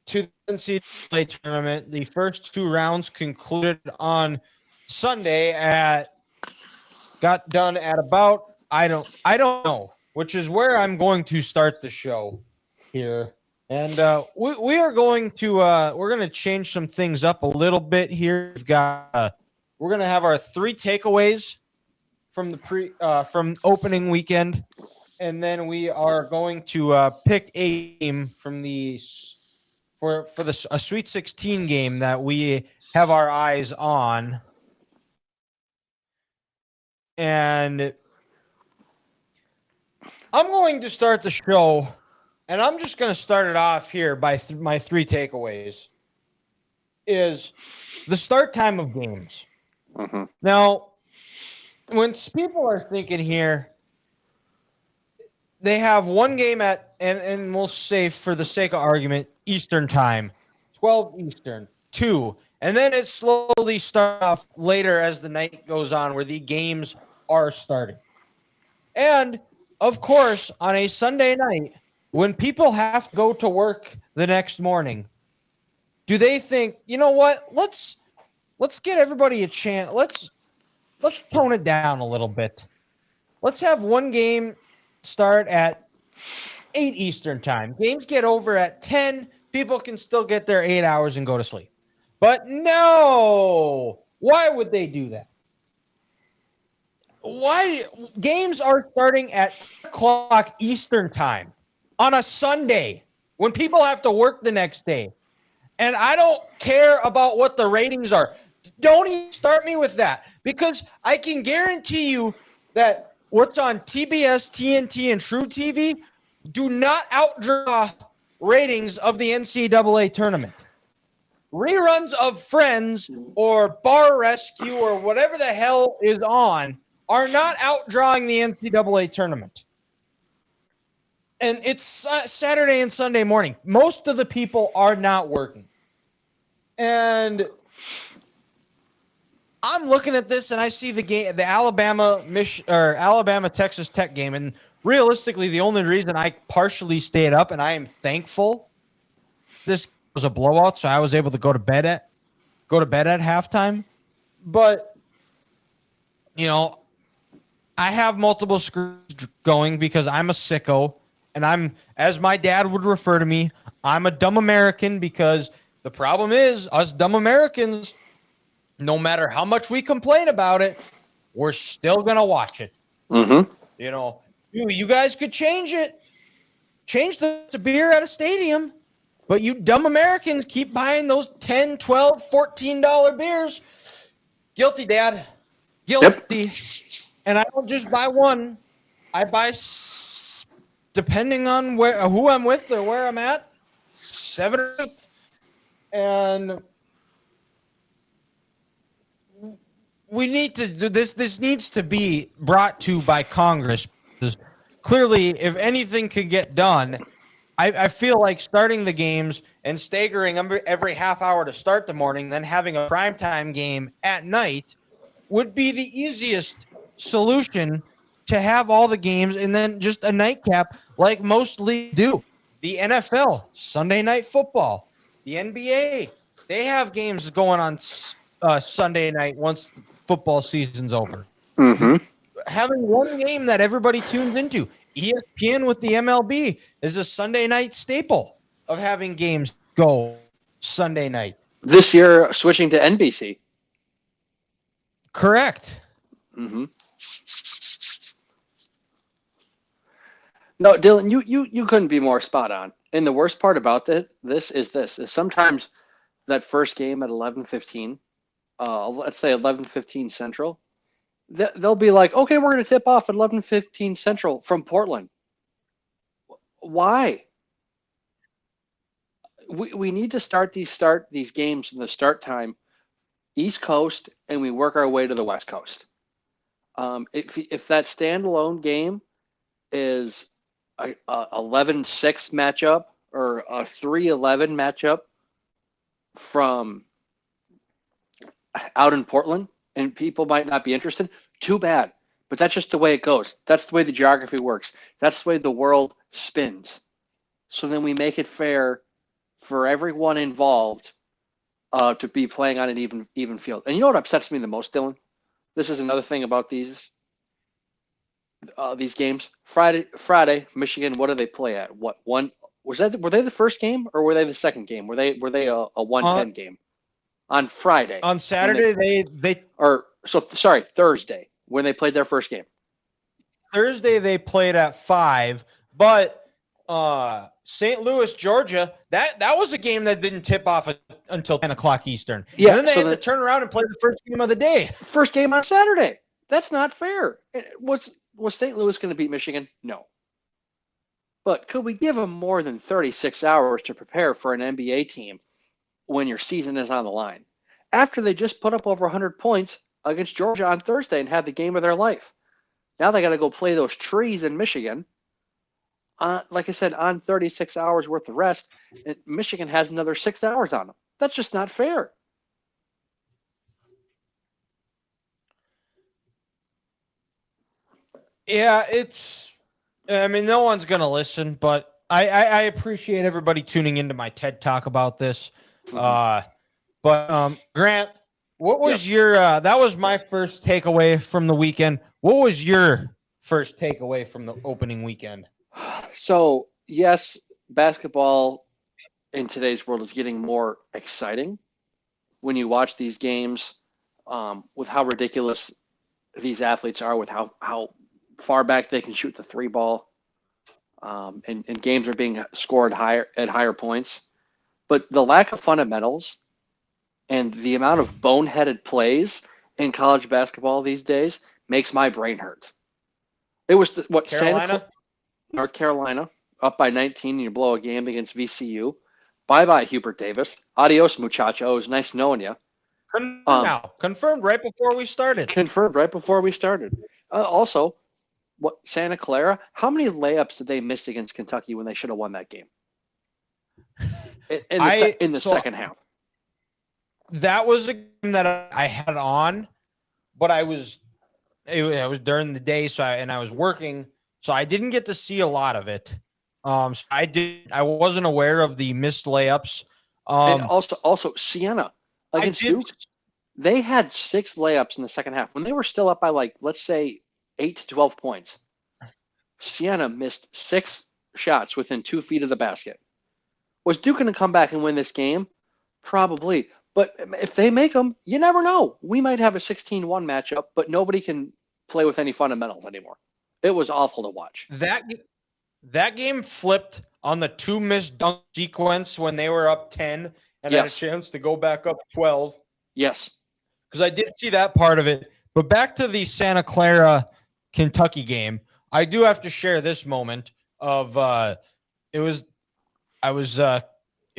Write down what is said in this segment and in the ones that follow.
to the NCAA tournament. The first two rounds concluded on Sunday got done at about I don't know, which is where I'm going to start the show here. And we are going to we're going to change some things up a little bit here. We're going to have our 3 takeaways from from opening weekend, and then we are going to pick a game from a Sweet 16 game that we have our eyes on. And I'm going to start the show, and I'm just going to start it off here by my 3 takeaways. Is the start time of games. Mm-hmm. Now, when people are thinking here, they have one game and we'll say for the sake of argument, Eastern time, 12 Eastern, 2. And then it slowly starts off later as the night goes on where the games are starting. And, of course, on a Sunday night, when people have to go to work the next morning, do they think, you know what, let's get everybody a chance. Let's tone it down a little bit. Let's have one game start at 8 Eastern time. Games get over at 10. People can still get their 8 hours and go to sleep. But no! Why would they do that? Why? Games are starting at 10 o'clock Eastern time on a Sunday when people have to work the next day. And I don't care about what the ratings are. Don't even start me with that, because I can guarantee you that what's on TBS, TNT, and True TV do not outdraw ratings of the NCAA tournament. Reruns of Friends or Bar Rescue or whatever the hell is on are not outdrawing the NCAA tournament. And it's Saturday and Sunday morning. Most of the people are not working. And I'm looking at this and I see the game, the Alabama Texas Tech game, and realistically, the only reason I partially stayed up, and I am thankful this was a blowout, so I was able to go to bed at halftime. But I have multiple screens going because I'm a sicko, and I'm, as my dad would refer to me, I'm a dumb American, because the problem is us dumb Americans, no matter how much we complain about it, we're still going to watch it. Mm-hmm. You guys could change it. Change the beer at a stadium. But you dumb Americans keep buying those $10, $12, $14 beers. Guilty, Dad. Guilty. Yep. And I don't just buy one. I buy, depending on who I'm with or where I'm at, 7 or 8. And we need to do this. This needs to be brought to by Congress. Because clearly, if anything could get done, I feel like starting the games and staggering every half hour to start the morning, then having a primetime game at night would be the easiest solution to have all the games, and then just a nightcap like most leagues do. The NFL, Sunday Night Football, the NBA, they have games going on Sunday night once the football season's over. Mm-hmm. Having one game that everybody tunes into. ESPN with the MLB is a Sunday night staple of having games go Sunday night. This year, switching to NBC. Correct. Mm-hmm. No, Dylan, you couldn't be more spot on. And the worst part about this is sometimes that first game at 11:15, let's say 11:15 Central, they'll be like, okay, we're going to tip off at 11:15 Central from Portland. Why? We need to start these games in the start time East Coast, and we work our way to the West Coast. If that standalone game is a 11-6 matchup or a 3-11 matchup from out in Portland, and people might not be interested, too bad. But that's just the way it goes. That's the way the geography works. That's the way the world spins. So then we make it fair for everyone involved to be playing on an even field. And you know what upsets me the most, Dylan? This is another thing about these games. Friday, Michigan. What do they play at? What one was that? Were they the first game or were they the second game? Were they a 1:10 game on Friday? On Saturday, Thursday when they played their first game. Thursday they played at 5, but St. Louis, Georgia, that was a game that didn't tip off until 10 o'clock Eastern. Yeah, and then they had to turn around and play the first game of the day. First game on Saturday. That's not fair. Was St. Louis going to beat Michigan? No. But could we give them more than 36 hours to prepare for an NBA team when your season is on the line? After they just put up over 100 points against Georgia on Thursday and had the game of their life. Now they got to go play those trees in Michigan. Like I said, on 36 hours worth of rest, and Michigan has another 6 hours on them. That's just not fair. Yeah, no one's going to listen, but I appreciate everybody tuning into my TED Talk about this. Mm-hmm. But Grant, what was your that was my first takeaway from the weekend. What was your first takeaway from the opening weekend? So, yes, basketball in today's world is getting more exciting when you watch these games with how ridiculous these athletes are, with how far back they can shoot the three ball, and games are being scored at higher points. But the lack of fundamentals and the amount of boneheaded plays in college basketball these days makes my brain hurt. It was North Carolina, up by 19, and you blow a game against VCU. Bye-bye, Hubert Davis. Adios, muchacho. It was nice knowing you. Confirmed right before we started. Also, Santa Clara, how many layups did they miss against Kentucky when they should have won that game? In the second half. That was a game that I had on, but it was during the day, I was working, so I didn't get to see a lot of it. So I wasn't aware of the missed layups. And also Siena against Duke, they had 6 layups in the second half when they were still up by, like, let's say 8 to 12 points. Siena missed 6 shots within 2 feet of the basket. Was Duke going to come back and win this game? Probably. But if they make them, you never know. We might have a 16-1 matchup, but nobody can play with any fundamentals anymore. It was awful to watch. That game flipped on the 2 missed dunk sequence when they were up 10 and had a chance to go back up 12. Yes. Because I did see that part of it. But back to the Santa Clara, Kentucky game, I do have to share this moment of it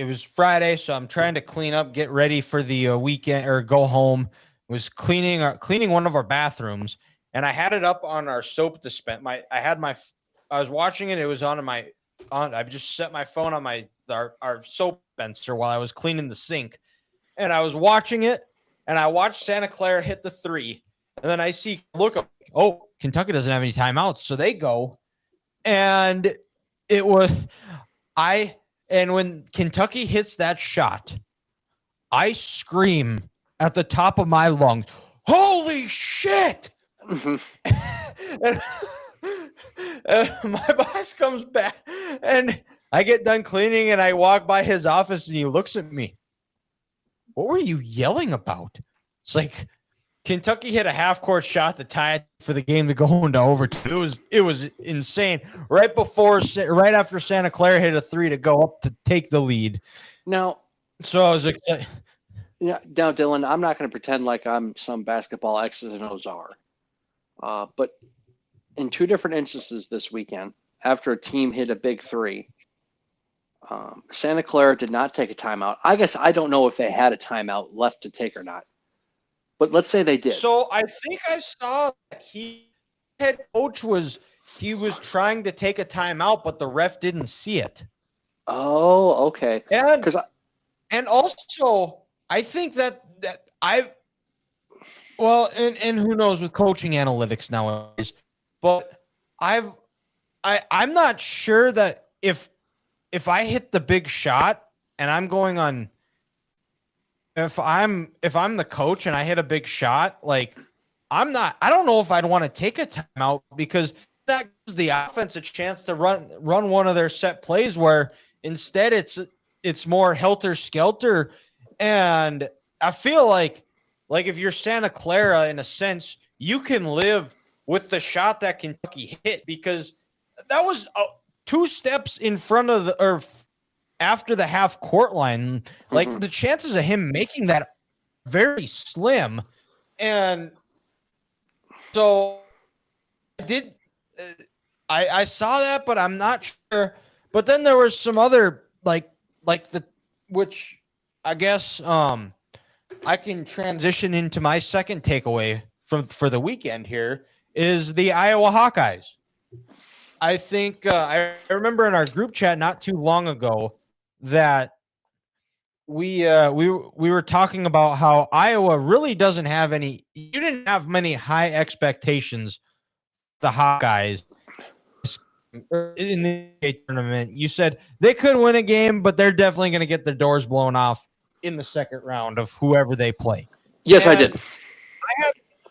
was Friday, so I'm trying to clean up, get ready for the weekend or go home. Was cleaning one of our bathrooms, and I had it up on our soap dispenser. I was watching it. It was I just set my phone on our soap dispenser while I was cleaning the sink, and I was watching it, and I watched Santa Clara hit the 3, and then I see Kentucky doesn't have any timeouts, so they go, and it was And when Kentucky hits that shot, I scream at the top of my lungs, "Holy shit!" and my boss comes back, and I get done cleaning, and I walk by his office, and he looks at me. "What were you yelling about?" It's like Kentucky hit a half-court shot to tie it for the game to go into overtime. It was insane. Right after Santa Clara hit a 3 to go up to take the lead. Now, so I was excited. Yeah, now, Dylan, I'm not going to pretend like I'm some basketball X's and O's czar. But in 2 different instances this weekend, after a team hit a big 3, Santa Clara did not take a timeout. I guess I don't know if they had a timeout left to take or not. But let's say they did. So I think I saw that head coach was trying to take a timeout, but the ref didn't see it. Oh, okay. And also I think that and who knows with coaching analytics nowadays, but I'm not sure that if I hit the big shot and I'm going on. If I'm the coach and I hit a big shot, like I don't know if I'd want to take a timeout because that gives the offense a chance to run one of their set plays where instead it's more helter skelter. And I feel like if you're Santa Clara, in a sense, you can live with the shot that Kentucky hit because that was 2 steps in front of the or after the half court line. Like the chances of him making that very slim. And so I did. I saw that, but I'm not sure. But then there was some other like the which I guess I can transition into my second takeaway for the weekend here is the Iowa Hawkeyes. I think I remember in our group chat not too long ago that we were talking about how Iowa really doesn't have any. You didn't have many high expectations. The Hawkeyes in the tournament. You said they could win a game, but they're definitely going to get their doors blown off in the second round of whoever they play. Yes, and I did.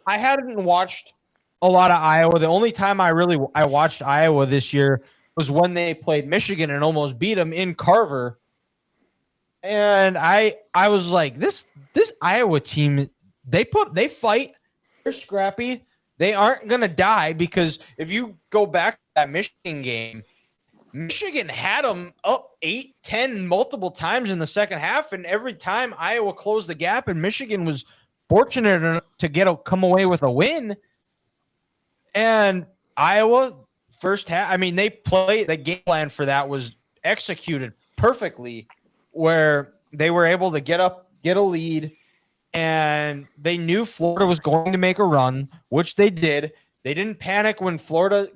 I hadn't watched a lot of Iowa. The only time I watched Iowa this year was when they played Michigan and almost beat them in Carver. And I was like, this Iowa team, they fight, they're scrappy. They aren't going to die because if you go back to that Michigan game, Michigan had them up 8-10 multiple times in the second half, and every time Iowa closed the gap, and Michigan was fortunate enough to come away with a win. And Iowa first half, I mean, they played the game plan for that was executed perfectly, where they were able to get a lead. And they knew Florida was going to make a run, which they did. They didn't panic when Florida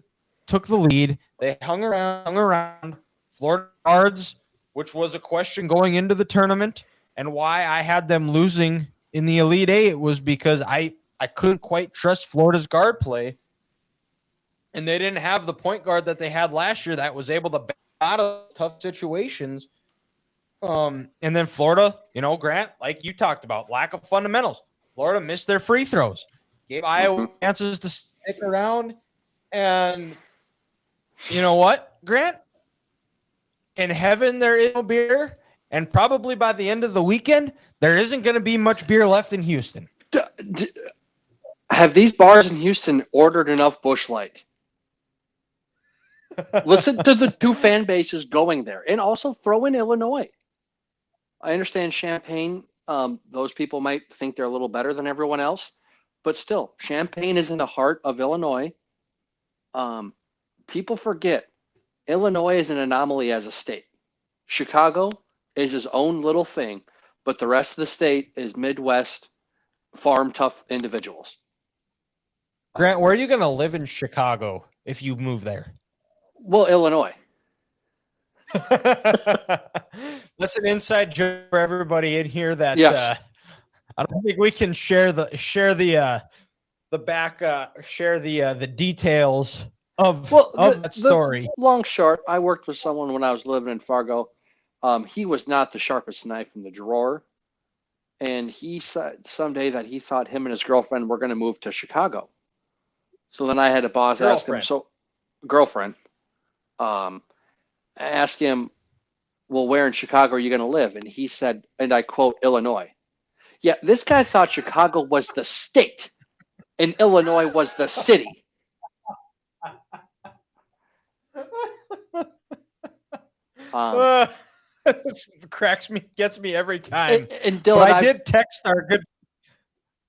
took the lead. They hung around. Florida guards, which was a question going into the tournament, and why I had them losing in the Elite Eight was because I couldn't quite trust Florida's guard play. And they didn't have the point guard that they had last year that was able to back out of tough situations. And then Florida, Grant, like you talked about, lack of fundamentals. Florida missed their free throws, gave Iowa chances to stick around. And you know what, Grant? In heaven, there is no beer. And probably by the end of the weekend, there isn't going to be much beer left in Houston. Have these bars in Houston ordered enough Busch Light? Listen to the two fan bases going there. And also throw in Illinois. I understand Champaign, those people might think they're a little better than everyone else, but still, Champaign is in the heart of Illinois. People forget Illinois is an anomaly as a state. Chicago is his own little thing, but the rest of the state is Midwest, farm tough individuals. Grant, where are you going to live in Chicago if you move there? Well, Illinois. That's an inside joke for everybody in here. That yes. I don't think we can share the details of that story. Long short, I worked with someone when I was living in Fargo. He was not the sharpest knife in the drawer, and he said someday that he thought him and his girlfriend were going to move to Chicago. So then I had a boss ask him, girlfriend. Ask him, well, where in Chicago are you going to live? And he said, and I quote, Illinois. Yeah, this guy thought Chicago was the state and Illinois was the city. Gets me every time. And Dylan, I did text our good.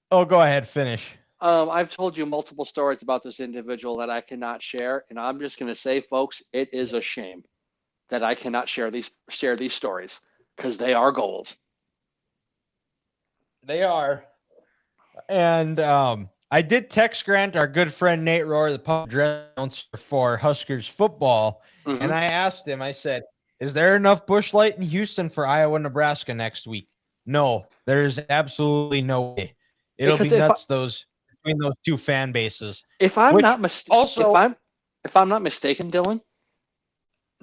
Oh, go ahead, finish. I've told you multiple stories about this individual that I cannot share, and I'm just going to say, folks, it is a shame that I cannot share these stories because they are gold. They are. And I did text Grant, our good friend Nate Rohr, the pub address announcer for Huskers football, and I asked him, I said, is there enough Busch Light in Houston for Iowa, Nebraska next week? No, there's absolutely no way. It'll be nuts between those two fan bases. If I'm not mistaken, Dylan,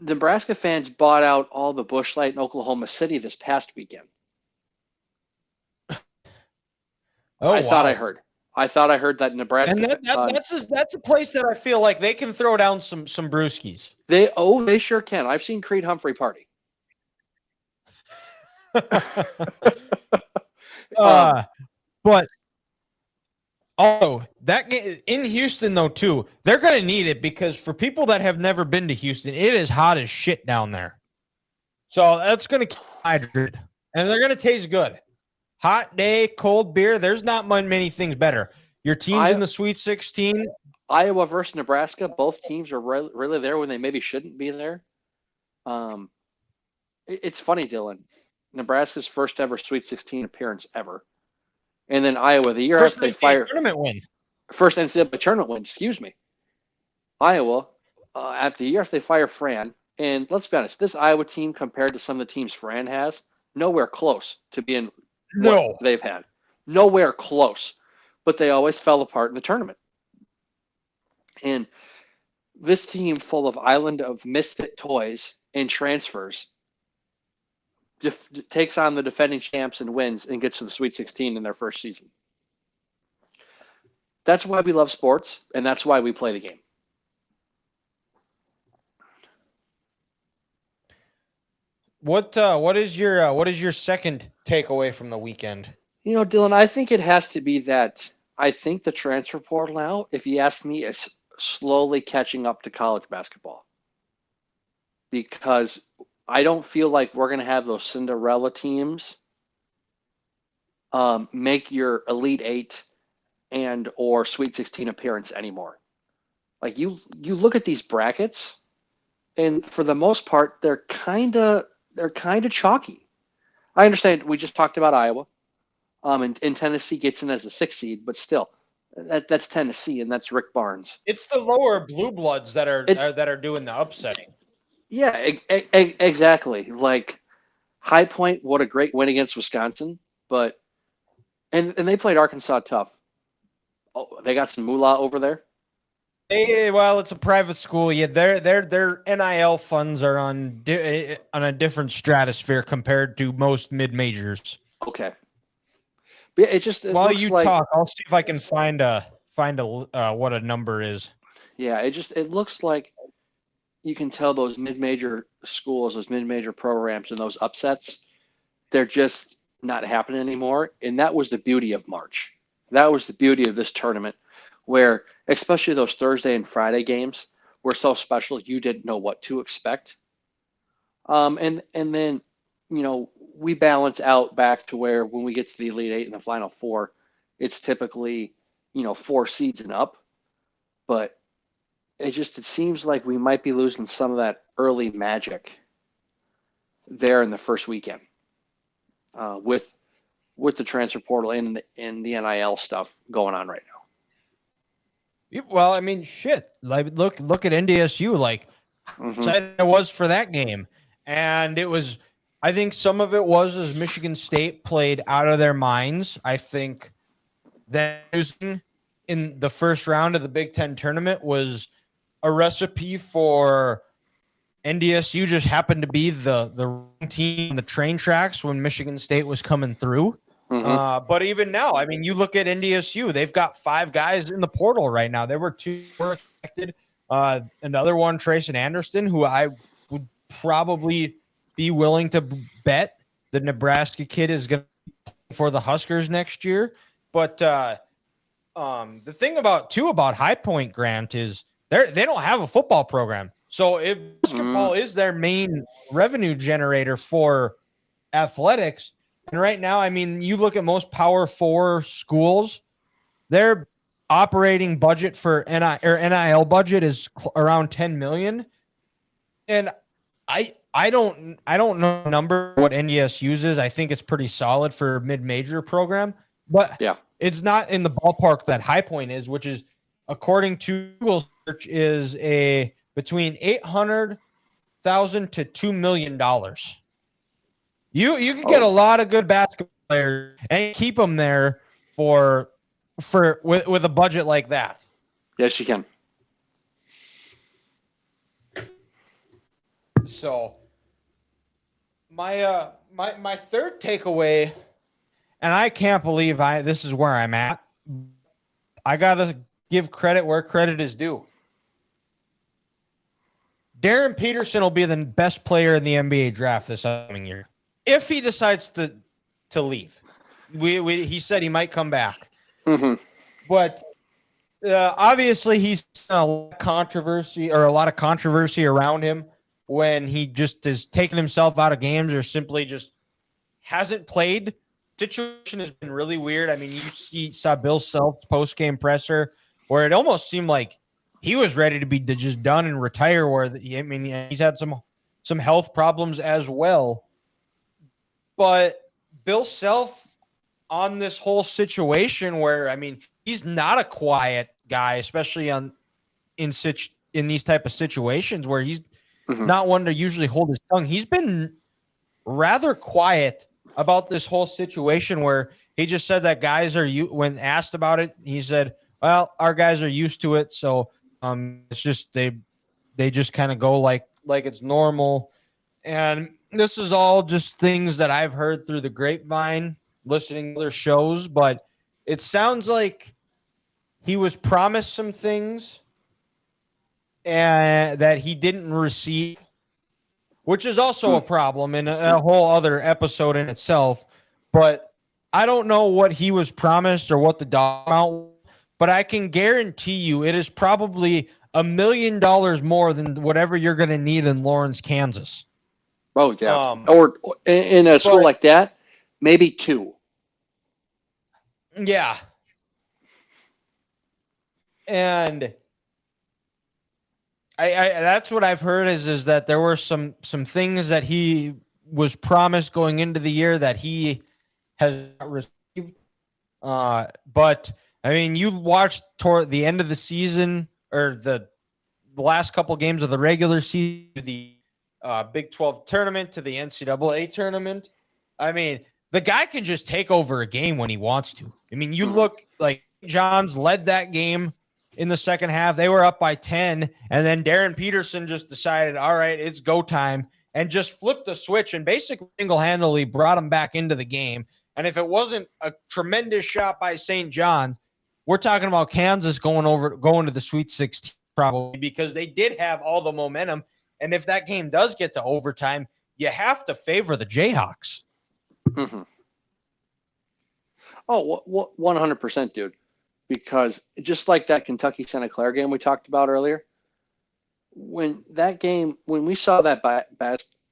Nebraska fans bought out all the Busch Light in Oklahoma City this past weekend. Oh, I thought I wow. heard. I thought I heard that And Nebraska. that's a place that I feel like they can throw down some brewskis. They sure can. I've seen Creed Humphrey party. Um, But that game in Houston though too, they're gonna need it because for people that have never been to Houston, it is hot as shit down there. So that's gonna keep hydrated, and they're gonna taste good. Hot day, cold beer. There's not many things better. Your team's in the Sweet 16. Iowa versus Nebraska. Both teams are really there when they maybe shouldn't be there. It's funny, Dylan. Nebraska's first ever Sweet 16 appearance ever, and then Iowa the year First after they fire tournament win. First NCAA tournament win. Excuse me. Iowa after the year after they fire Fran, and let's be honest, this Iowa team compared to some of the teams Fran has, nowhere close to being what they've had. Nowhere close. But they always fell apart in the tournament. And this team full of island of misfit toys and transfers takes on the defending champs and wins and gets to the Sweet 16 in their first season. That's why we love sports, and that's why we play the game. What is your second takeaway from the weekend? You know, Dylan, I think it has to be that I think the transfer portal now, if you ask me, is slowly catching up to college basketball. Because I don't feel like we're going to have those Cinderella teams make your Elite Eight and or Sweet 16 appearance anymore. Like you look at these brackets, and for the most part, they're kind of chalky. I understand we just talked about Iowa, and Tennessee gets in as a 6th seed, but still, that's Tennessee, and that's Rick Barnes. It's the lower blue bloods that are doing the upsetting. Yeah, exactly. Like High Point, what a great win against Wisconsin, but and they played Arkansas tough. Oh, they got some moolah over there. Well, it's a private school. Yeah, their NIL funds are on a different stratosphere compared to most mid majors. Okay. But while you talk, I'll see if I can find what a number is. Yeah, it looks like you can tell those mid-major schools, those mid-major programs, and those upsets, they're just not happening anymore. And that was the beauty of March. That was the beauty of this tournament, where especially those Thursday and Friday games were so special you didn't know what to expect. And then, you know, we balance out back to where when we get to the Elite Eight and the Final Four, it's typically, 4 seeds and up. But it seems like we might be losing some of that early magic there in the first weekend with the transfer portal and the NIL stuff going on right now. Well, I mean, shit. Like, look at NDSU. Like, how excited I was for that game, and it was. I think some of it was as Michigan State played out of their minds. I think that losing in the first round of the Big Ten tournament was a recipe for NDSU just happened to be the wrong team on the train tracks when Michigan State was coming through. But even now, I mean, you look at NDSU, they've got 5 guys in the portal right now. There were 2 expected. Another one, Trayson Anderson, who I would probably be willing to bet the Nebraska kid is going to play for the Huskers next year. But the thing about High Point, Grant, is they don't have a football program. So if basketball is their main revenue generator for athletics, and right now, I mean, you look at most Power 4 schools, their operating budget for NIL budget is around $10 million. And I don't know the number what NDS uses. I think it's pretty solid for a mid-major program, but yeah, it's not in the ballpark that High Point is, which is, according to Google search, is between $800,000 to $2 million. You can get a lot of good basketball players and keep them there with a budget like that. Yes, you can. So my third takeaway, and I can't believe this is where I'm at. I gotta give credit where credit is due. Darren Peterson will be the best player in the NBA draft this upcoming year if he decides to leave. He said he might come back, but obviously he's a lot of controversy around him when he just has taken himself out of games or simply just hasn't played. Situation has been really weird. I mean, you saw Bill Self's post-game presser where it almost seemed like he was ready to be just done and retire. He's had some health problems as well. But Bill Self on this whole situation where, I mean, he's not a quiet guy, especially in these type of situations where he's not one to usually hold his tongue. He's been rather quiet about this whole situation where he just said that when asked about it, he said, well, our guys are used to it. So it's just, they just kind of go like it's normal. And this is all just things that I've heard through the grapevine, listening to other shows, but it sounds like he was promised some things and that he didn't receive, which is also a problem in a whole other episode in itself. But I don't know what he was promised or what the dollar amount was, but I can guarantee you it is probably $1 million more than whatever you're going to need in Lawrence, Kansas. Oh, yeah. Or in a school like that, maybe 2. Yeah. And I that's what I've heard is that there were some things that he was promised going into the year that he has not received. But I mean, you watched toward the end of the season or the last couple games of the regular season, the Big 12 tournament to the NCAA tournament. I mean, the guy can just take over a game when he wants to. I mean, you look like Johns led that game in the second half. They were up by 10, and then Darren Peterson just decided, all right, it's go time, and just flipped the switch and basically single-handedly brought them back into the game. And if it wasn't a tremendous shot by St. John's, we're talking about Kansas going to the Sweet 16 probably, because they did have all the momentum. And if that game does get to overtime, you have to favor the Jayhawks. Oh, 100%, dude. Because just like that Kentucky-Santa Clara game we talked about earlier, when we saw that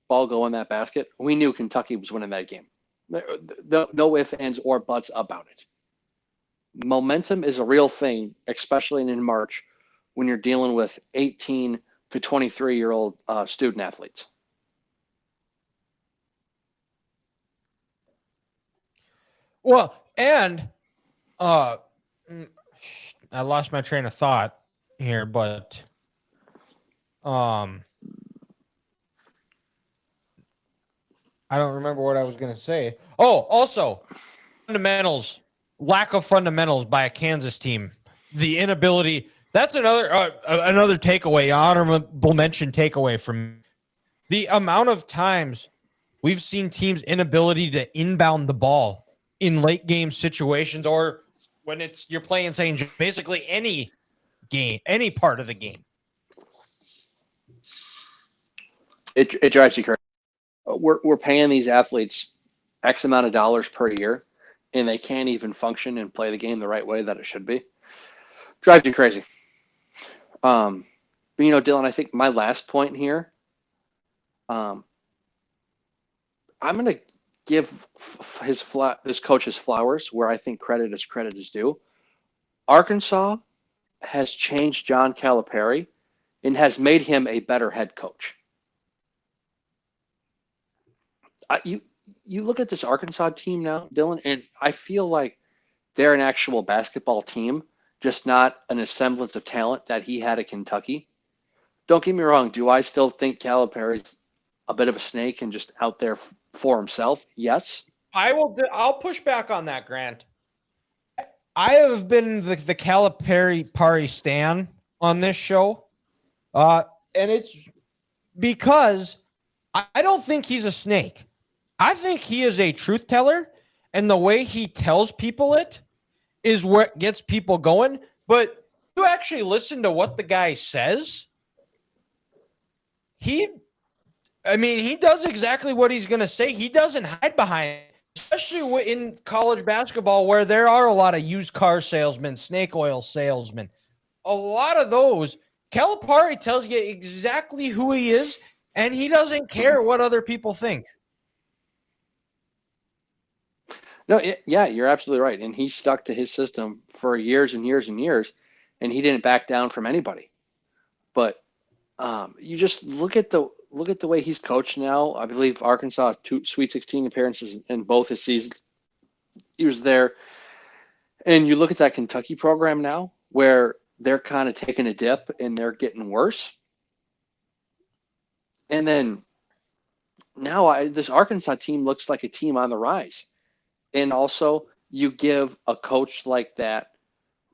ball go in that basket, we knew Kentucky was winning that game. No ifs, ands, or buts about it. Momentum is a real thing, especially in March when you're dealing with 18 to 23-year-old student athletes. Well, and I lost my train of thought here, but I don't remember what I was going to say. Oh, also lack of fundamentals by a Kansas team. The inability. That's another takeaway, honorable mention takeaway from me. The amount of times we've seen teams' inability to inbound the ball in late game situations, or when you're playing basically any game, any part of the game. It drives you crazy. We're paying these athletes X amount of dollars per year, and they can't even function and play the game the right way that it should be. Drives you crazy. But Dylan, I think my last point here, I'm going to give this coach his flowers where I think credit is due. Arkansas has changed John Calipari and has made him a better head coach. You look at this Arkansas team now, Dylan, and I feel like they're an actual basketball team, just not an semblance of talent that he had at Kentucky. Don't get me wrong. Do I still think Calipari's a bit of a snake and just out there for himself? Yes. I'll push back on that, Grant. I have been the Calipari stan on this show, and it's because I don't think he's a snake. I think he is a truth teller, and the way he tells people it is what gets people going. But you actually listen to what the guy says. He does exactly what he's going to say. He doesn't hide behind it, especially in college basketball where there are a lot of used car salesmen, snake oil salesmen. A lot of those, Calipari tells you exactly who he is, and he doesn't care what other people think. No, yeah, you're absolutely right. And he stuck to his system for years and years and years, and he didn't back down from anybody. But you just look at the way he's coached now. I believe Arkansas 2 Sweet 16 appearances in both his seasons. He was there, and you look at that Kentucky program now, where they're kind of taking a dip and they're getting worse. And then now this Arkansas team looks like a team on the rise. And also, you give a coach like that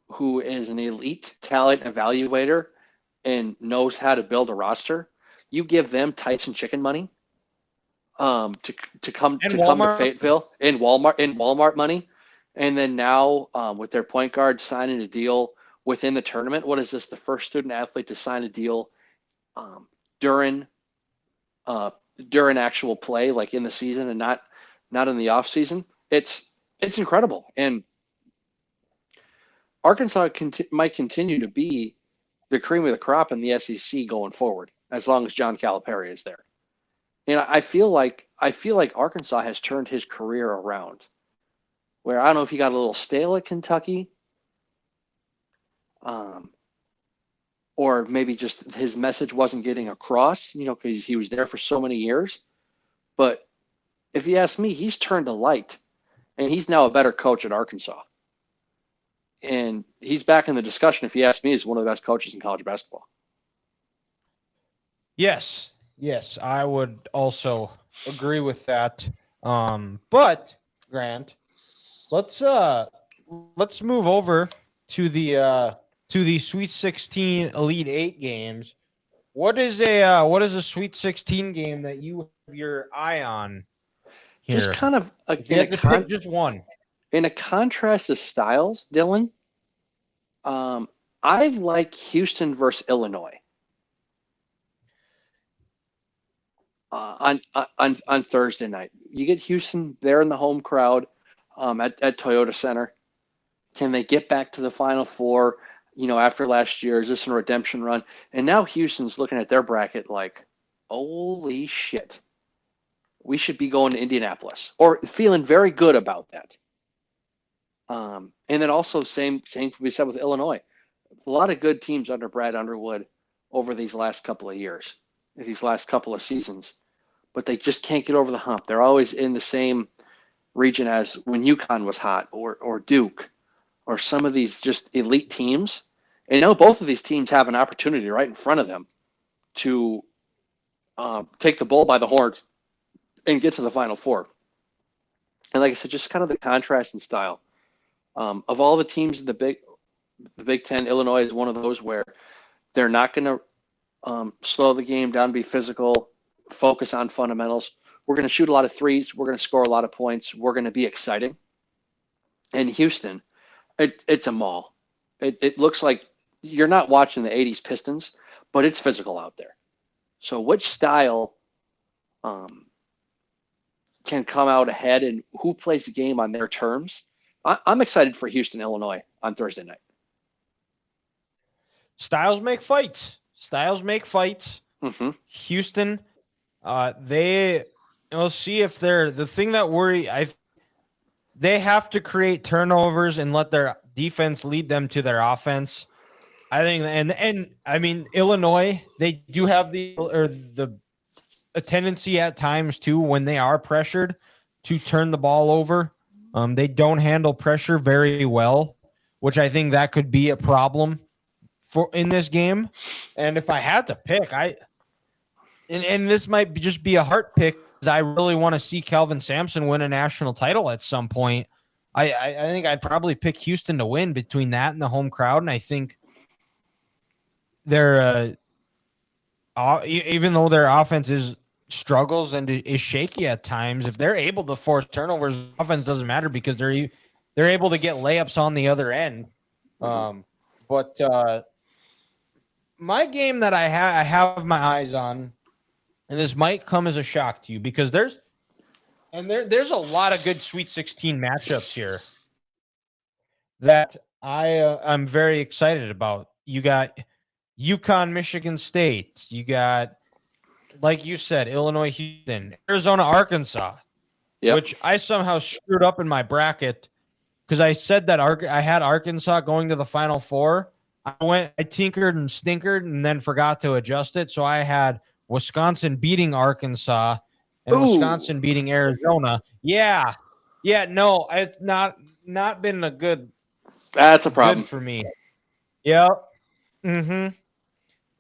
who is an elite talent evaluator and knows how to build a roster, you give them Tyson chicken money to come to Fayetteville in Walmart money, and then now with their point guard signing a deal within the tournament. What is this? The first student athlete to sign a deal during actual play, like in the season and not in the off season. It's incredible, and Arkansas might continue to be the cream of the crop in the SEC going forward, as long as John Calipari is there. And I feel like Arkansas has turned his career around. Where I don't know if he got a little stale at Kentucky, or maybe just his message wasn't getting across, because he was there for so many years. But if you ask me, he's turned a light, and he's now a better coach at Arkansas. And he's back in the discussion, if you ask me, as one of the best coaches in college basketball. Yes, I would also agree with that. But Grant, let's move over to the Sweet 16 Elite 8 games. What is a Sweet 16 game that you have your eye on here? Just kind of pick just one. In a contrast of styles, Dylan, I like Houston versus Illinois on Thursday night. You get Houston there in the home crowd at Toyota Center. Can they get back to the Final Four? After last year, is this a redemption run? And now Houston's looking at their bracket like, holy shit, we should be going to Indianapolis, or feeling very good about that. And then also same can be said with Illinois. A lot of good teams under Brad Underwood over these last couple of years, these last couple of seasons, but they just can't get over the hump. They're always in the same region as when UConn was hot, or Duke, or some of these just elite teams. And both of these teams have an opportunity right in front of them to take the bull by the horns and get to the Final Four. And like I said, just kind of the contrast in style. Of all the teams in the Big Ten, Illinois is one of those where they're not going to slow the game down, be physical, focus on fundamentals. We're going to shoot a lot of threes. We're going to score a lot of points. We're going to be exciting. And Houston, it's a mall. It looks like you're not watching the 80s Pistons, but it's physical out there. So which style can come out ahead, and who plays the game on their terms? I'm excited for Houston, Illinois on Thursday night. Styles make fights. Mm-hmm. Houston, we'll see if they're the thing that they have to create turnovers and let their defense lead them to their offense. I think, and I mean, Illinois, they do have a tendency at times too, when they are pressured, to turn the ball over. They don't handle pressure very well, which I think that could be a problem in this game. And if I had to pick, and this might just be a heart pick, because I really want to see Kelvin Sampson win a national title at some point. I think I'd probably pick Houston to win between that and the home crowd, and I think they're even though their offense is struggles and is shaky at times, if they're able to force turnovers, offense doesn't matter because they're able to get layups on the other end. But my game that I have my eyes on, and this might come as a shock to you because there's a lot of good Sweet 16 matchups here that I'm very excited about. You got UConn, Michigan State. You got, like you said, Illinois, Houston, Arizona, Arkansas, Yep. which I somehow screwed up in my bracket because I said that I had Arkansas going to the Final Four. I tinkered and stinkered and then forgot to adjust it. So I had Wisconsin beating Arkansas and Wisconsin beating Arizona. Yeah. Yeah, no, it's not been a That's a problem. good for me. Yep. Mm-hmm.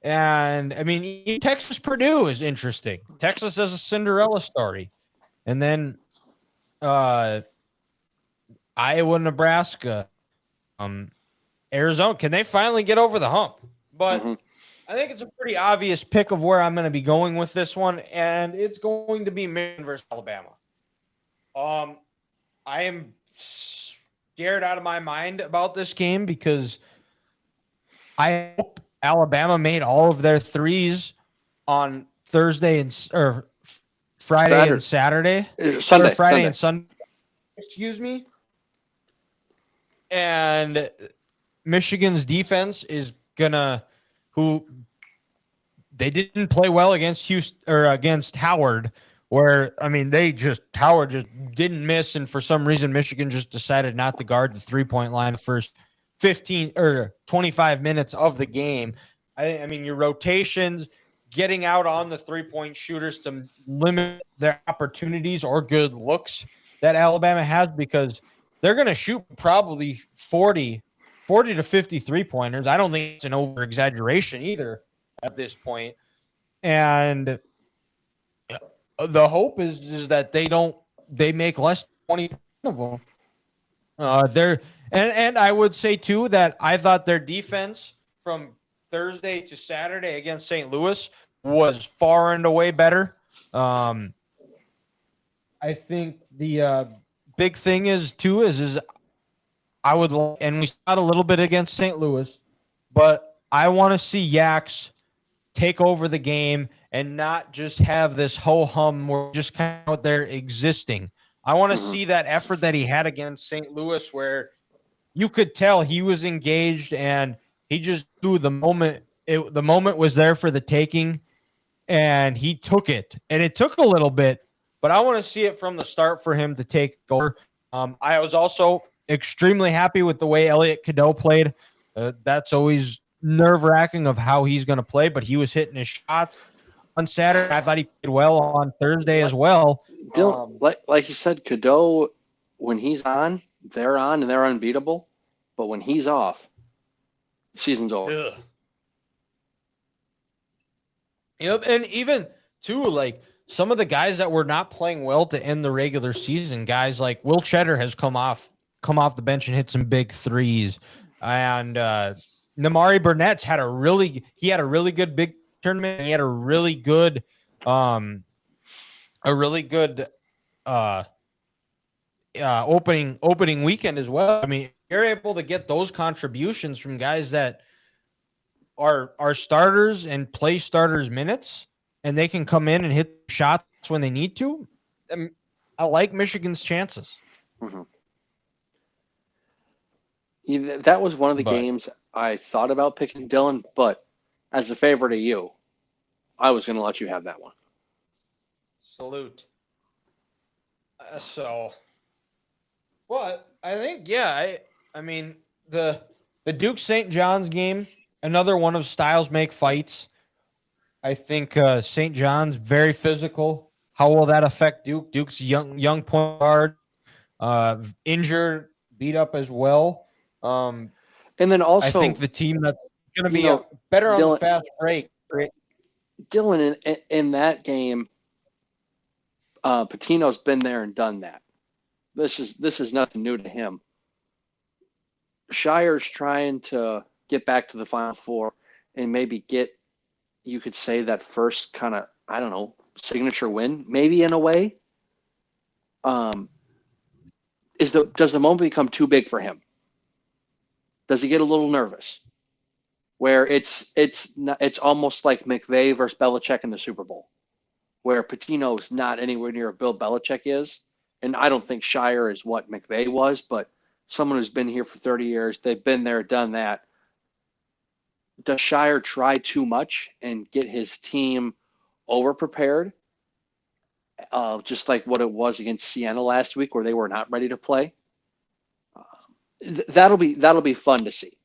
And I mean, Texas Purdue is interesting. Texas is a Cinderella story. And then Iowa, Nebraska, Arizona. Can they finally get over the hump? But I think it's a pretty obvious pick of where I'm going to be going with this one, and it's going to be Michigan versus Alabama. I am scared out of my mind about this game because I hope Alabama made all of their threes on Thursday or Friday and Saturday, Sunday, or Friday and Sunday. Excuse me. And Michigan's defense is gonna, they didn't play well against Houston or against Howard, where I mean Howard just didn't miss, and for some reason Michigan just decided not to guard the 3-point line the first 15 or 25 minutes of the game. I mean your rotations, getting out on the 3-point shooters to limit their opportunities or good looks that Alabama has, because they're going to shoot probably 40 to 50 3-pointers. I don't think it's an over exaggeration either at this point. And the hope is that they make less than 20 of them. And I would say too that I thought their defense from Thursday to Saturday against St. Louis was far and away better. I think the big thing is I would, and we saw it a little bit against St. Louis, but I want to see Yaks take over the game and not just have this ho-hum where just kind of out there existing. I want to see that effort that he had against St. Louis where you could tell he was engaged and he just knew the moment was there for the taking, and he took it. And it took a little bit, but I want to see it from the start for him to take over. I was also extremely happy with the way Elliot Cadeau played. That's always nerve-wracking of how he's going to play, but he was hitting his shots on Saturday. I thought he played well on Thursday as well. Like you said, Cadeau, when he's on, they're on and they're unbeatable. But when he's off, the season's over. Yep, and even too, like some of the guys that were not playing well to end the regular season, guys like Will Cheddar has come off the bench and hit some big threes, and Namari Burnett's had a really good big tournament. He had a really good opening weekend as well. I mean, you're able to get those contributions from guys that are starters and play starters minutes, and they can come in and hit shots when they need to. I like Michigan's chances. That was one of the games I thought about picking Dylan, but as a favor to you, I was going to let you have that one. Salute. But I think, I mean, the Duke St. John's game, another one of styles make fights. I think St. John's very physical. How will that affect Duke? Duke's young point guard, injured, beat up as well. And then also, I think the team that's going to be better on the fast break. Dylan, in that game, Patino's been there and done that. This is nothing new to him. Shire's trying to get back to the Final Four and maybe get you could say that first kind of, I don't know, signature win, maybe in a way. Um, does the moment become too big for him? Does he get a little nervous? Where it's almost like McVay versus Belichick in the Super Bowl, where Patino's not anywhere near Bill Belichick is, and I don't think Shire is what McVay was, but someone who's been here for 30 years, they've been there, done that. Does Shire try too much and get his team over prepared, just like what it was against Siena last week, where they were not ready to play? That'll be fun to see.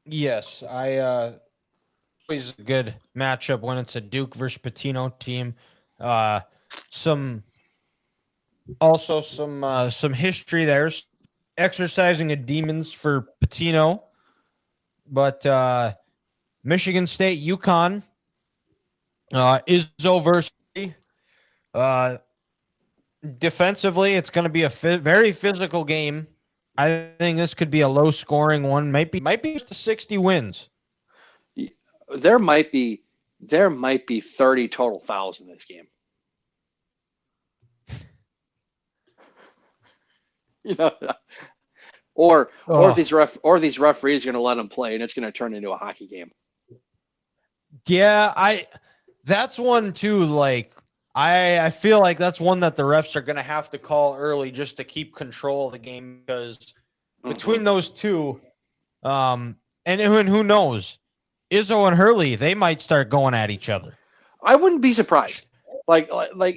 Yes, always a good matchup when it's a Duke versus Patino team. Uh, some some history there, exercising of demons for Patino, but Michigan State, UConn, Izzo versus uh, defensively, it's going to be a very physical game. I think this could be a low scoring one. Might be just 60 wins. There might be 30 total fouls in this game. You know, or these referees are going to let them play, and it's going to turn into a hockey game. Yeah, that's one too. Like I feel like that's one that the refs are going to have to call early just to keep control of the game, because between those two, and who knows, Izzo and Hurley, they might start going at each other. I wouldn't be surprised. Like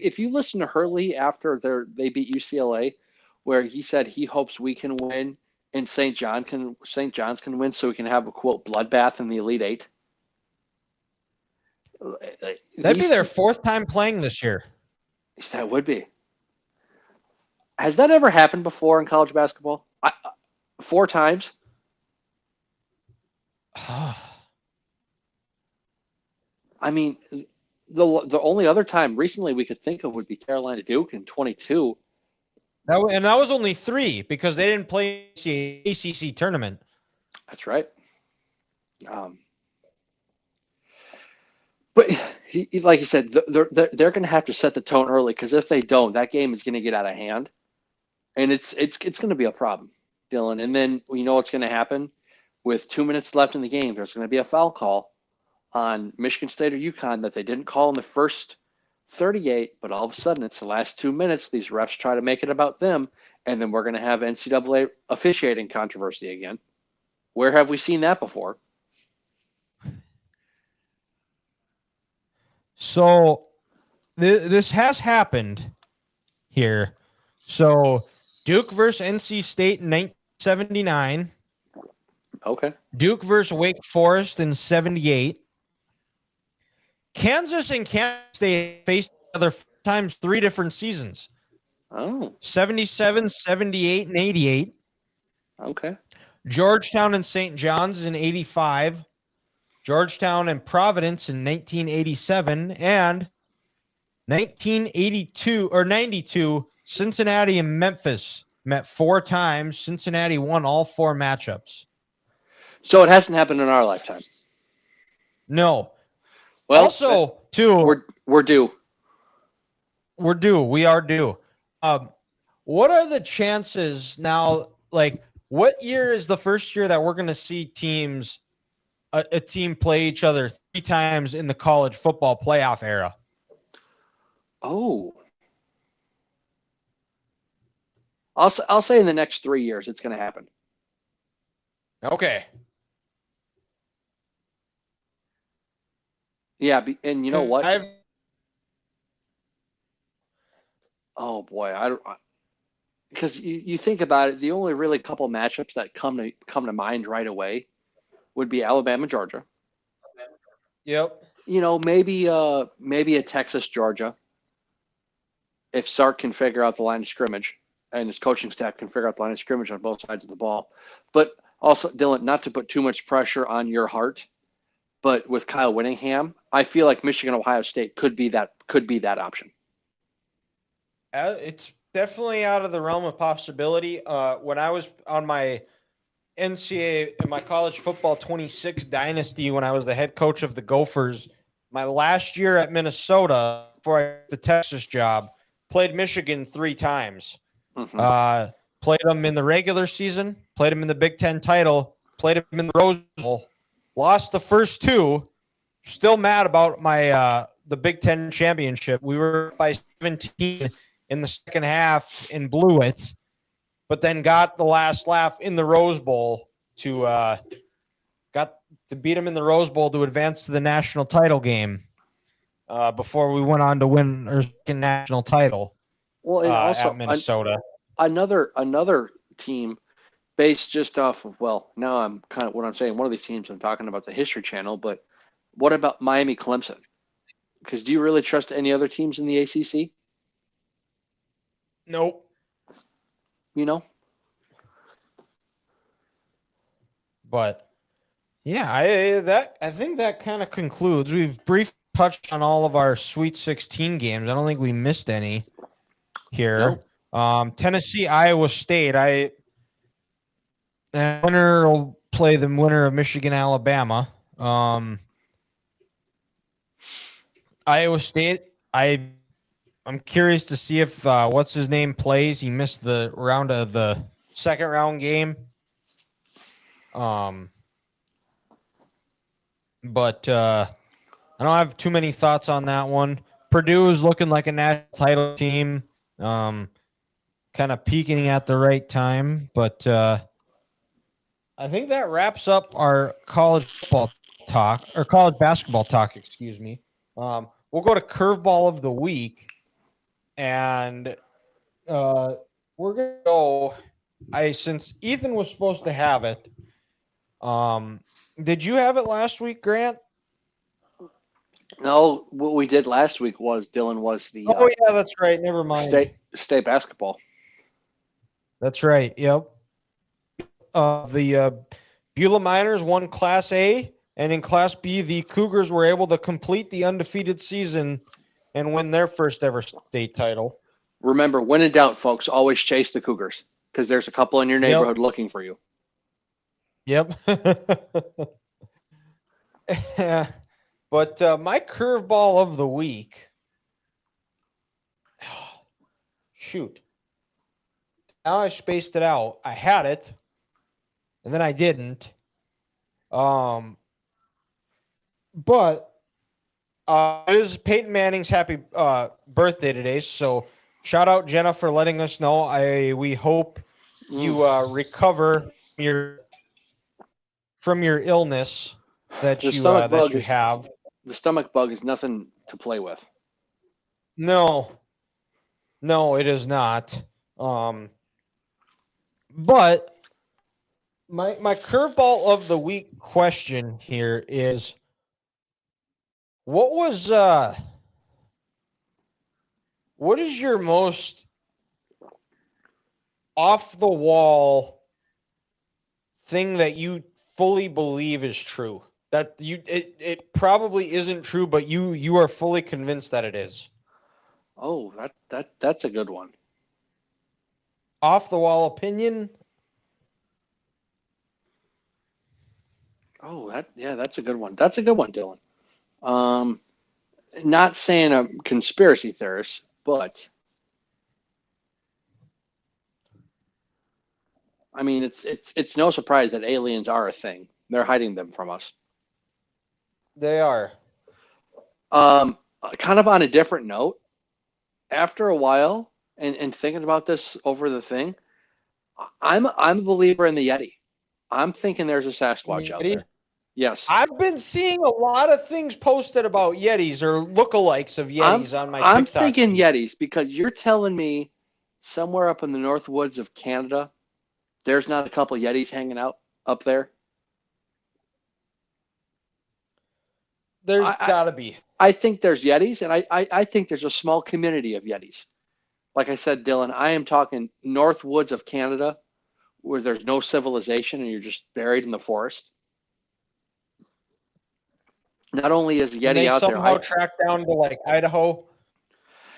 if you listen to Hurley after they beat UCLA, where he said he hopes we can win and St. John's can win, so we can have a quote bloodbath in the Elite Eight. That'd be their fourth time playing this year. That would be. Has that ever happened before in college basketball? 4 times. I mean, the only other time recently we could think of would be Carolina Duke in 22. That was only 3 because they didn't play the ACC tournament. That's right. But like you said, they're going to have to set the tone early, because if they don't, that game is going to get out of hand, and it's going to be a problem, Dylan. And then you know what's going to happen with 2 minutes left in the game? There's going to be a foul call on Michigan State or UConn that they didn't call in the first 38, but all of a sudden it's the last 2 minutes. These refs try to make it about them, and then we're going to have NCAA officiating controversy again. Where have we seen that before? So this has happened here. So Duke versus NC State in 1979. Okay. Duke versus Wake Forest in 78. Kansas and Kansas State faced each other 4 times, 3 different seasons. Oh. 77, 78, and 88. Okay. Georgetown and St. John's in 85. Georgetown and Providence in 1987, and 1982 or 92, Cincinnati and Memphis met 4 times. Cincinnati won all 4 matchups. So it hasn't happened in our lifetime. No. Well, also, too, we're due. We're due. We are due. What are the chances now? Like, what year is the first year that we're going to see teams? A team play each other 3 times in the college football playoff era? Oh, I'll say in the next 3 years it's going to happen. Okay. Yeah, and you know what? Oh boy, because you think about it, the only really couple matchups that come to mind right away would be Alabama, Georgia. Yep. You know, maybe a Texas, Georgia, if Sark can figure out the line of scrimmage and his coaching staff can figure out the line of scrimmage on both sides of the ball. But also, Dylan, not to put too much pressure on your heart, but with Kyle Whittingham, I feel like Michigan, Ohio State could be that option. It's definitely out of the realm of possibility. When I was on my NCAA in my college football 26 dynasty when I was the head coach of the Gophers. My last year at Minnesota before I got the Texas job, played Michigan 3 times. Mm-hmm. Played them in the regular season, played them in the Big Ten title, played them in the Rose Bowl, lost the first 2. Still mad about my the Big Ten championship. We were by 17 in the second half and blew it, but then got the last laugh in the Rose Bowl to got to beat them in the Rose Bowl to advance to the national title game before we went on to win our second national title Well, and at also Minnesota. another team based just off of, well, now I'm kind of what I'm saying. One of these teams I'm talking about the History Channel, but what about Miami Clemson? Because do you really trust any other teams in the ACC? Nope. You know, But yeah, I think that kind of concludes. We've briefly touched on all of our Sweet 16 games. I don't think we missed any here. Tennessee, Iowa State. The winner will play the winner of Michigan, Alabama. Iowa State. I'm curious to see if what's his name plays. He missed the round of the second round game. But I don't have too many thoughts on that one. Purdue is looking like a national title team, kind of peaking at the right time. But I think that wraps up our college football talk, or college basketball talk, excuse me. We'll go to curveball of the week, and we're going to go, since Ethan was supposed to have it, did you have it last week, Grant? no. What we did last week was Dylan was the yeah, that's right. Never mind. state basketball. That's right. Yep. The Beulah Miners won Class A, and in Class B, the Cougars were able to complete the undefeated season and win their first ever state title. Remember, when in doubt, folks, always chase the Cougars because there's a couple in your neighborhood looking for you. Yep. But my curveball of the week. Shoot. Now I spaced it out. I had it, and then I didn't. But it is Peyton Manning's happy birthday today, so shout out Jenna for letting us know. We hope you recover from your illness that you have. The stomach bug is nothing to play with. No, it is not. But my curveball of the week question here is, what is your most off the wall thing that you fully believe is true? That it probably isn't true, but you are fully convinced that it is. Oh, that's a good one. Off the wall opinion. Oh, that's a good one. That's a good one, Dylan. Not saying a conspiracy theorist, but I mean, it's no surprise that aliens are a thing. They're hiding them from us. They are. Kind of on a different note, after a while, and thinking about this over the thing, I'm a believer in the Yeti. I'm thinking there's a Sasquatch out there. Yes. I've been seeing a lot of things posted about Yetis or lookalikes of Yetis on my TikTok. I'm thinking Yetis because you're telling me somewhere up in the north woods of Canada, there's not a couple Yetis hanging out up there. There's got to be. I think there's Yetis, and I think there's a small community of Yetis. Like I said, Dylan, I am talking north woods of Canada where there's no civilization and you're just buried in the forest. Not only is Yeti out there, somehow track down to like Idaho.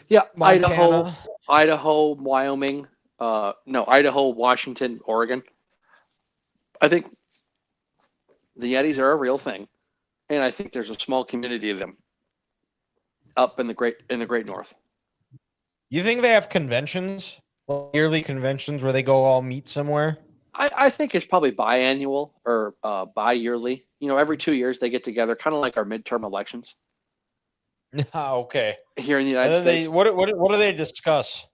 Yeah, Montana. Idaho, Wyoming. No, Idaho, Washington, Oregon. I think the Yetis are a real thing, and I think there's a small community of them up in the great north. You think they have conventions, like yearly conventions where they go all meet somewhere? I think it's probably biannual or bi-yearly. Every 2 years they get together, kind of like our midterm elections Okay. here in the And United then States. What do they discuss?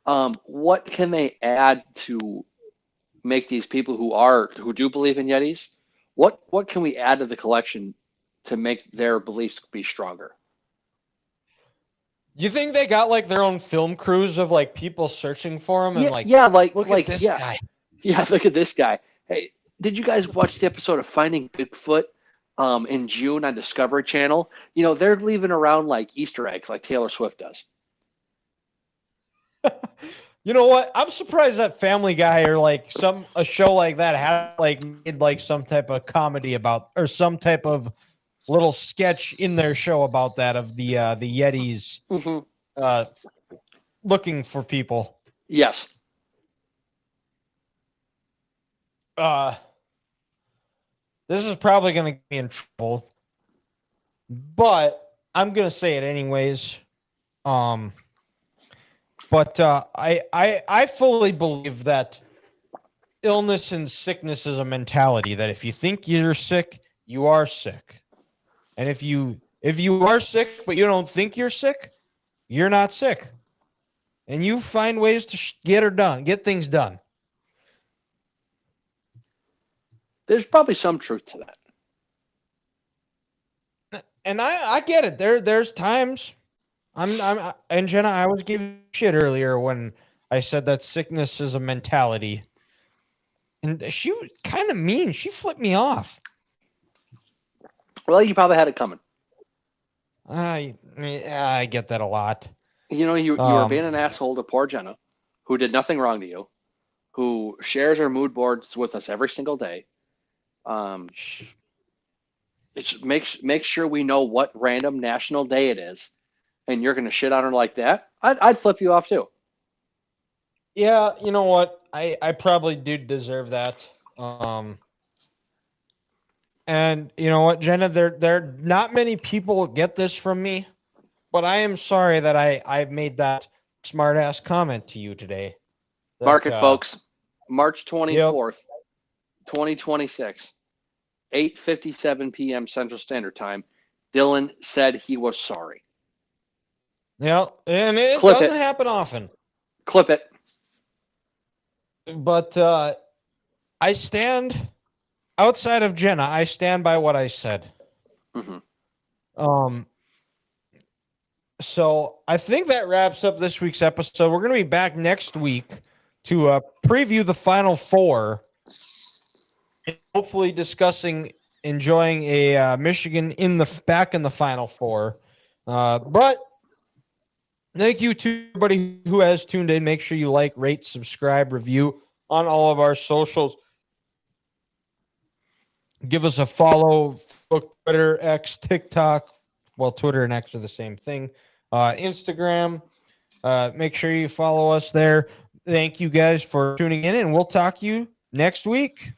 What can they add to make these people who do believe in Yetis? What can we add to the collection to make their beliefs be stronger? You think they got like their own film crews of like people searching for them and Yeah, like, yeah, look at this yeah, guy. yeah. Look at this guy. Hey, did you guys watch the episode of Finding Bigfoot in June on Discovery Channel? They're leaving around like Easter eggs, like Taylor Swift does. You know what? I'm surprised that Family Guy or like a show like that had like made like some type of comedy about or some type of little sketch in their show about that of the Yetis Mm-hmm. uh, looking for people. Yes. This is probably going to get me in trouble, but I'm going to say it anyways. But I fully believe that illness and sickness is a mentality that if you think you're sick, you are sick. And if you are sick but you don't think you're sick, you're not sick. And you find ways to get things done. There's probably some truth to that. And I get it. There's times and Jenna, I was giving shit earlier when I said that sickness is a mentality. And she was kind of mean. She flipped me off. Well, you probably had it coming. I get that a lot. You were being an asshole to poor Jenna, who did nothing wrong to you, who shares her mood boards with us every single day. It's make sure we know what random national day it is, and you're going to shit on her like that. I'd flip you off too. Yeah, you know what? I probably do deserve that. And you know what, Jenna? There not many people get this from me, but I am sorry that I made that smart ass comment to you today. Mark it, folks. March 24th, 2026, 8:57 p.m. Central Standard Time. Dylan said he was sorry. Yeah, and it doesn't happen often. Clip it. But I stand outside of Jenna. I stand by what I said. Mm-hmm. So I think that wraps up this week's episode. We're going to be back next week to preview the Final Four, and hopefully enjoying a Michigan back in the Final Four. But thank you to everybody who has tuned in. Make sure you like, rate, subscribe, review on all of our socials. Give us a follow, Facebook, Twitter, X, TikTok. Well, Twitter and X are the same thing. Instagram. Make sure you follow us there. Thank you guys for tuning in, and we'll talk to you next week.